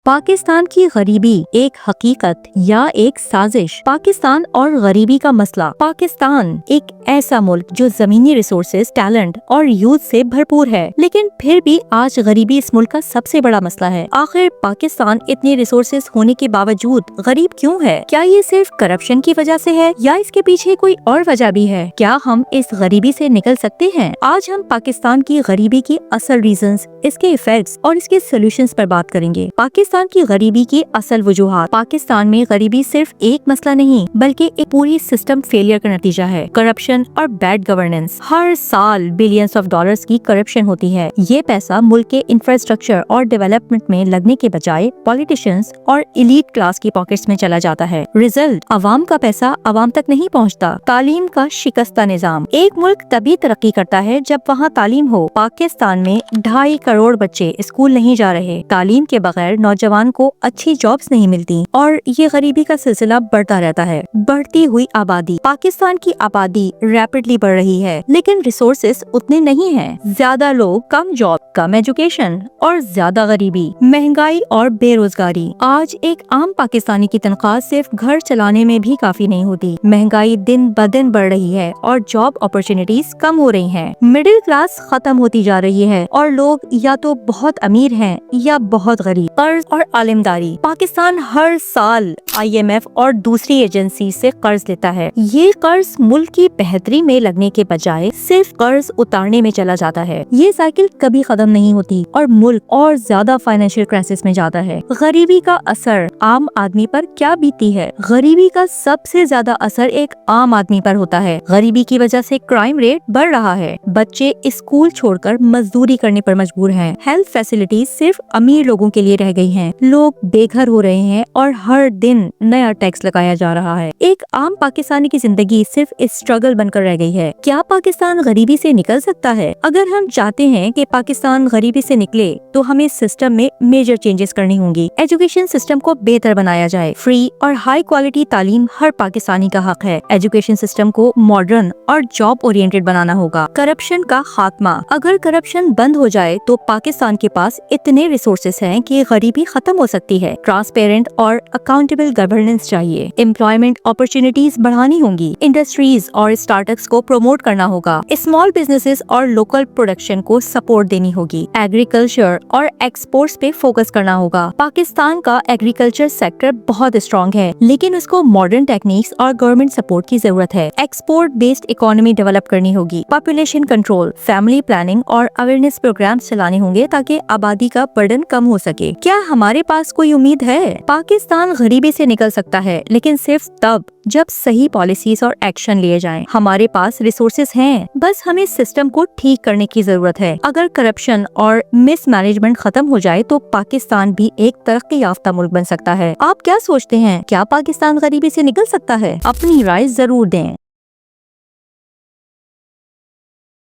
पाकिस्तान की गरीबी एक हकीकत या एक साजिश। पाकिस्तान और गरीबी का मसला। पाकिस्तान एक ऐसा मुल्क जो जमीनी रिसोर्सेज, टैलेंट और यूथ से भरपूर है, लेकिन फिर भी आज गरीबी इस मुल्क का सबसे बड़ा मसला है। आखिर पाकिस्तान इतने रिसोर्सेज होने के बावजूद गरीब क्यों है? क्या ये सिर्फ करप्शन की वजह से है या इसके पीछे कोई और वजह भी है? क्या हम इस गरीबी से निकल सकते हैं? आज हम पाकिस्तान की गरीबी की असल रीजंस, इसके इफेक्ट्स और इसके सोल्यूशंस पर बात करेंगे। पाकिस्तान की गरीबी की असल वजूहात। पाकिस्तान में गरीबी सिर्फ एक मसला नहीं बल्कि एक पूरी सिस्टम फेलियर का नतीजा है। करप्शन और बैड गवर्नेंस। हर साल बिलियंस ऑफ डॉलर्स की करप्शन होती है। ये पैसा मुल्क के इंफ्रास्ट्रक्चर और डेवलपमेंट में लगने के बजाय पॉलिटिशियंस और एलीट क्लास की पॉकेट्स में चला जाता है। रिजल्ट, अवाम का पैसा अवाम तक नहीं पहुंचता। तालीम का शिकस्ता निजाम। एक मुल्क तभी तरक्की करता है जब वहाँ तालीम हो। पाकिस्तान में 2.5 करोड़ बच्चे स्कूल नहीं जा रहे। तालीम के बगैर नौजवान को अच्छी जॉब्स नहीं मिलती और ये गरीबी का सिलसिला बढ़ता रहता है। बढ़ती हुई आबादी। पाकिस्तान की आबादी रैपिडली बढ़ रही है, लेकिन रिसोर्सेस उतने नहीं हैं। ज्यादा लोग, कम जॉब, कम एजुकेशन और ज्यादा गरीबी। महंगाई और बेरोजगारी। आज एक आम पाकिस्तानी की तनख्वाह सिर्फ घर चलाने में भी काफी नहीं होती। महंगाई दिन ब दिन बढ़ रही है और जॉब अपॉर्चुनिटीज कम हो रही हैं। मिडिल क्लास खत्म होती जा रही है और लोग या तो बहुत अमीर हैं या बहुत गरीब। कर्ज और आलिमदारी। पाकिस्तान हर साल IMF और दूसरी एजेंसी से कर्ज लेता है। ये कर्ज मुल्क की बेहतरी में लगने के बजाय सिर्फ कर्ज उतारने में चला जाता है। ये साइकिल कभी खत्म नहीं होती और मुल्क और ज्यादा फाइनेंशियल क्राइसिस में जाता है। गरीबी का असर आम आदमी पर क्या बीती है? गरीबी का सबसे ज्यादा असर एक आम आदमी पर होता है। गरीबी की वजह से क्राइम रेट बढ़ रहा है। बच्चे स्कूल छोड़कर मजदूरी करने पर मजबूर हैं। हेल्थ फैसिलिटीज सिर्फ अमीर लोगों के लिए रह गई हैं। लोग बेघर हो रहे हैं और हर दिन नया टैक्स लगाया जा रहा है। एक आम पाकिस्तानी की जिंदगी सिर्फ स्ट्रगल बनकर रह गई है। क्या पाकिस्तान गरीबी से निकल सकता है? अगर हम चाहते हैं कि पाकिस्तान गरीबी से निकले तो हमें सिस्टम में मेजर चेंजेस करनी होंगी। एजुकेशन सिस्टम को बेहतर बनाया जाए। फ्री और हाई क्वालिटी तालीम हर पाकिस्तानी का हक है। एजुकेशन सिस्टम को मॉडर्न और जॉब ओरिएंटेड बनाना होगा। करप्शन का खात्मा। अगर करप्शन बंद हो जाए तो पाकिस्तान के पास इतने रिसोर्सेस हैं कि गरीबी खत्म हो सकती है। ट्रांसपेरेंट और अकाउंटेबल गवर्नेंस चाहिए। एम्प्लॉयमेंट अपॉर्चुनिटीज बढ़ानी होंगी। इंडस्ट्रीज और स्टार्टअप्स को प्रमोट करना होगा। स्मॉल बिजनेसेस और लोकल प्रोडक्शन को सपोर्ट देनी होगी। एग्रीकल्चर और एक्सपोर्ट्स पे फोकस करना होगा। पाकिस्तान का एग्रीकल्चर सेक्टर बहुत स्ट्रॉन्ग है, लेकिन उसको मॉडर्न टेक्निक्स और गवर्नमेंट सपोर्ट की जरूरत है। एक्सपोर्ट बेस्ड इकोनॉमी डेवलप करनी होगी। पॉपुलेशन कंट्रोल, फैमिली प्लानिंग और अवेयरनेस प्रोग्राम्स चलाने होंगे ताकि आबादी का बर्डन कम हो सके। क्या हमारे पास कोई उम्मीद है? पाकिस्तान गरीबी से निकल सकता है, लेकिन सिर्फ तब जब सही पॉलिसीज और एक्शन लिए जाएं। हमारे पास रिसोर्सेज हैं, बस हमें सिस्टम को ठीक करने की जरूरत है। अगर करप्शन और मिसमैनेजमेंट खत्म हो जाए तो पाकिस्तान भी एक तरक्की याफ्ता मुल्क बन सकता है। आप क्या सोचते हैं? क्या पाकिस्तान गरीबी से निकल सकता है? अपनी राय जरूर दें।